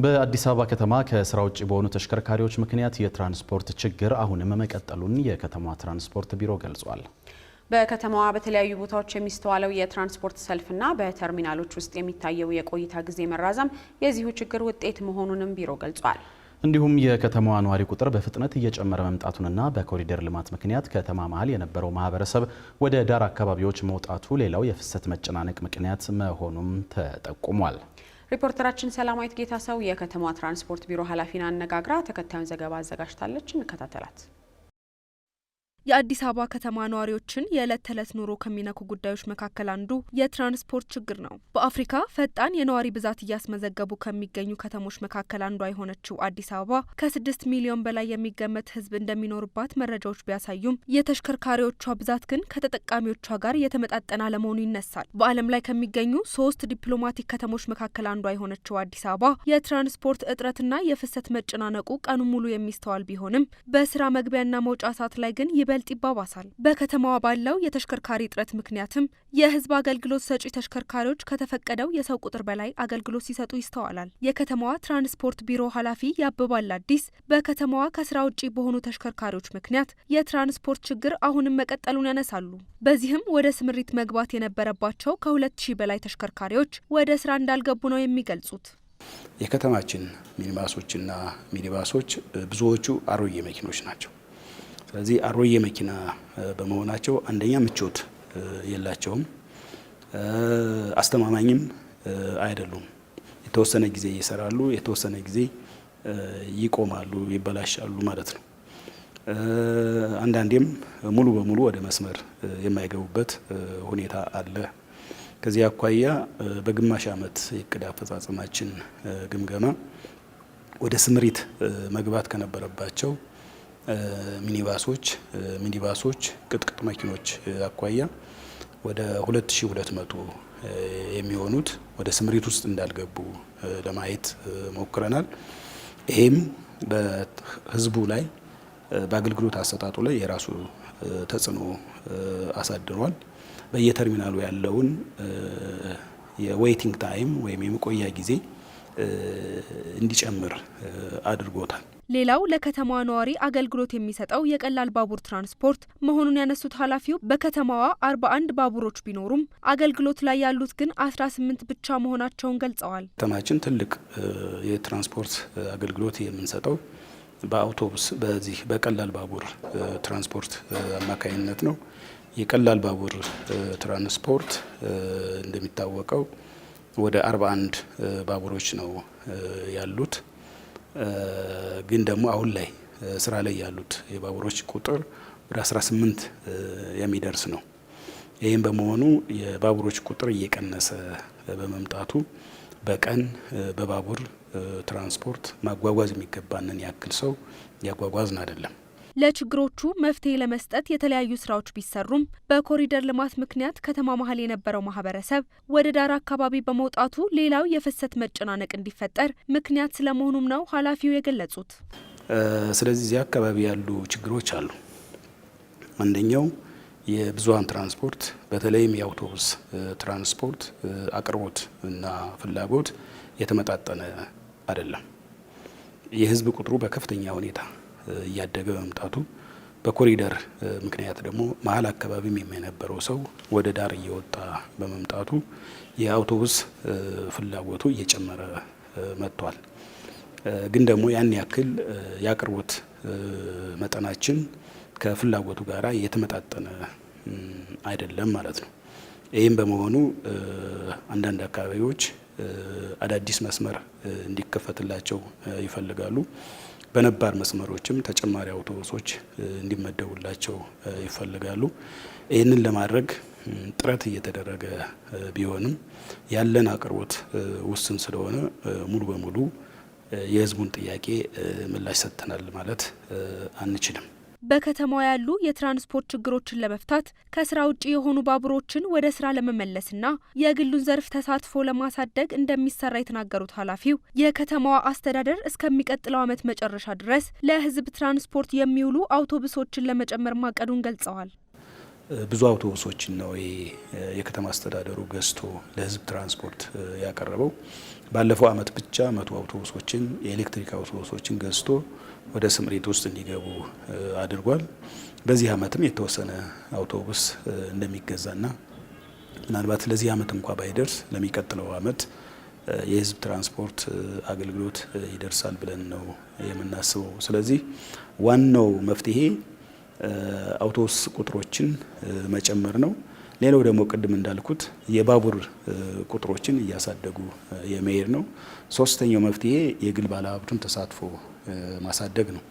በአዲስ አበባ ከተማ ከስራ ውጭ በሆኑ ተሽከርካሪዎች ምክንያት የትራንስፖርት ችግር አሁንም መቀጠሉን የከተማዋ ትራንስፖርት ቢሮ ገልጿል። በከተማዋ በተለያዩ ቦታዎች የሚስተዋለው የትራንስፖርት ሰልፍና በተርሚናሎች ውስጥ የሚታየው የቆይታ ጊዜ መራዘም የዚሁ ችግር ውጤት መሆኑንም ቢሮ ገልጿል። እንዲሁም የከተማዋ ነዋሪ ቁጥር በፍጥነት እየጨመረ መምጣቱንና በኮሪደር ልማት ምክንያት ከተማ መሀል የነበረው ማህበረሰብ ወደ ዳር አካባቢዎች መውጣቱ ሌላው የፍሰት መጨናነቅ ምክንያት መሆኑም ተጠቁሟል። ሪፖርተራችን ሰላማዊት ጌታሰው የከተማዋ ትራንስፖርት ቢሮ ኃላፊን አነጋግራ ተከታዩን ዘገባ አዘጋጅታለች። እንከታተላት። የአዲስ አበባ ከተማ ነዋሪዎችን የዕለት ተዕለት ኑሮ ከሚነኩ ጉዳዮች መካከል አንዱ የትራንስፖርት ችግር ነው። በአፍሪካ ፈጣን የነዋሪ ብዛት እያስመዘገቡ ከሚገኙ ከተሞች መካከል አንዷ የሆነችው አዲስ አበባ ከ6 ሚሊዮን በላይ የሚገመት ሕዝብ እንደሚኖርባት መረጃዎች ቢያሳዩም የተሽከርካሪዎቿ ብዛት ግን ከተጠቃሚዎቿ ጋር የተመጣጠነ አለመሆኑ ይነሳል። በዓለም ላይ ከሚገኙ 3 ዲፕሎማቲክ ከተሞች መካከል አንዷ የሆነችው አዲስ አበባ የትራንስፖርት እጥረትና የፍሰት መጨናነቁ ቀኑ ሙሉ የሚስተዋል ቢሆንም በስራ መግቢያና መውጫ ሰዓት ላይ ግን ይበልጥ ይባባሳል። በከተማዋ ባለው የተሽከርካሪ እጥረት ምክንያትም የህዝብ አገልግሎት ሰጪ ተሽከርካሪዎች ከተፈቀደው የሰው ቁጥር በላይ አገልግሎት ሲሰጡ ይስተዋላል። የከተማዋ ትራንስፖርት ቢሮ ኃላፊ ያብባል አዲስ በከተማዋ ከስራ ውጪ በሆኑ ተሽከርካሪዎች ምክንያት የትራንስፖርት ችግር አሁንም መቀጠሉን ያነሳሉ። በዚህም ወደ ስምሪት መግባት የነበረባቸው ከ2000 በላይ ተሽከርካሪዎች ወደ ስራ እንዳልገቡ ነው የሚገልጹት። የከተማችን ሚኒባሶችና ሚኒባሶች ብዙዎቹ አሮጌ መኪኖች ናቸው። ስለዚህ አሮጌ መኪና በመሆናቸው አንደኛ ምቾት የላቸውም፣ አስተማማኝም አይደሉም። የተወሰነ ጊዜ ይሰራሉ፣ የተወሰነ ጊዜ ይቆማሉ፣ ይበላሻሉ ማለት ነው። አንዳንዴም ሙሉ በሙሉ ወደ መስመር የማይገቡበት ሁኔታ አለ። ከዚህ አኳያ በግማሽ ዓመት የዕቅድ አፈጻጸማችን ግምገማ ወደ ስምሪት መግባት ከነበረባቸው ሚኒባሶች፣ ቅጥቅጥ መኪኖች አኳያ ወደ 2200 የሚሆኑት ወደ ስምሪት ውስጥ እንዳልገቡ ለማየት ሞክረናል። ይሄም በህዝቡ ላይ በአገልግሎት አሰጣጡ ላይ የራሱ ተጽዕኖ አሳድሯል። በየተርሚናሉ ያለውን የዌይቲንግ ታይም ወይም የመቆያ ጊዜ እንዲጨምር አድርጎታል። ሌላው ለከተማዋ ነዋሪ አገልግሎት የሚሰጠው የቀላል ባቡር ትራንስፖርት መሆኑን ያነሱት ኃላፊው በከተማዋ 41 ባቡሮች ቢኖሩም አገልግሎት ላይ ያሉት ግን 18 ብቻ መሆናቸውን ገልጸዋል። ከተማችን ትልቅ የትራንስፖርት አገልግሎት የምንሰጠው በአውቶቡስ በዚህ በቀላል ባቡር ትራንስፖርት አማካኝነት ነው። የቀላል ባቡር ትራንስፖርት እንደሚታወቀው ወደ 41 ባቡሮች ነው ያሉት። ግን ደግሞ አሁን ላይ ስራ ላይ ያሉት የባቡሮች ቁጥር ወደ 18 የሚደርስ ነው። ይህም በመሆኑ የባቡሮች ቁጥር እየቀነሰ በመምጣቱ በቀን በባቡር ትራንስፖርት ማጓጓዝ የሚገባንን ያክል ሰው ያጓጓዝን አይደለም። ለችግሮቹ መፍትሄ ለመስጠት የተለያዩ ስራዎች ቢሰሩም በኮሪደር ልማት ምክንያት ከተማ መሀል የነበረው ማህበረሰብ ወደ ዳር አካባቢ በመውጣቱ ሌላው የፍሰት መጨናነቅ እንዲፈጠር ምክንያት ስለመሆኑም ነው ኃላፊው የገለጹት። ስለዚህ እዚህ አካባቢ ያሉ ችግሮች አሉ። አንደኛው የብዙሃን ትራንስፖርት በተለይም የአውቶቡስ ትራንስፖርት አቅርቦት እና ፍላጎት የተመጣጠነ አይደለም። የህዝብ ቁጥሩ በከፍተኛ ሁኔታ እያደገ በመምጣቱ በኮሪደር ምክንያት ደግሞ መሀል አካባቢም የነበረው ሰው ወደ ዳር እየወጣ በመምጣቱ የአውቶቡስ ፍላጎቱ እየጨመረ መጥቷል። ግን ደግሞ ያን ያክል የአቅርቦት መጠናችን ከፍላጎቱ ጋር የተመጣጠነ አይደለም ማለት ነው። ይህም በመሆኑ አንዳንድ አካባቢዎች አዳዲስ መስመር እንዲከፈትላቸው ይፈልጋሉ። በነባር መስመሮችም ተጨማሪ አውቶቡሶች እንዲመደቡላቸው ይፈልጋሉ። ይህንን ለማድረግ ጥረት እየተደረገ ቢሆንም ያለን አቅርቦት ውስን ስለሆነ ሙሉ በሙሉ የህዝቡን ጥያቄ ምላሽ ሰጥተናል ማለት አንችልም። በከተማዋ ያሉ የትራንስፖርት ችግሮችን ለመፍታት ከስራ ውጪ የሆኑ ባቡሮችን ወደ ስራ ለመመለስና የግሉን ዘርፍ ተሳትፎ ለማሳደግ እንደሚሰራ የተናገሩት ኃላፊው የከተማዋ አስተዳደር እስከሚቀጥለው ዓመት መጨረሻ ድረስ ለህዝብ ትራንስፖርት የሚውሉ አውቶቡሶችን ለመጨመር ማቀዱን ገልጸዋል። ብዙ አውቶቡሶችን ነው የከተማ አስተዳደሩ ገዝቶ ለህዝብ ትራንስፖርት ያቀረበው። ባለፈው ዓመት ብቻ 100 አውቶቡሶችን የኤሌክትሪክ አውቶቡሶችን ገዝቶ ወደ ስምሪት ውስጥ እንዲገቡ አድርጓል። በዚህ ዓመትም የተወሰነ አውቶቡስ እንደሚገዛና ምናልባት ለዚህ ዓመት እንኳ ባይደርስ ለሚቀጥለው ዓመት የህዝብ ትራንስፖርት አገልግሎት ይደርሳል ብለን ነው የምናስበው። ስለዚህ ዋናው መፍትሄ አውቶቡስ ቁጥሮችን መጨመር ነው። ሌላው ደግሞ ቅድም እንዳልኩት የባቡር ቁጥሮችን እያሳደጉ የመሄድ ነው። ሶስተኛው መፍትሄ የግል ባለሀብቱን ተሳትፎ ማሳደግ ነው።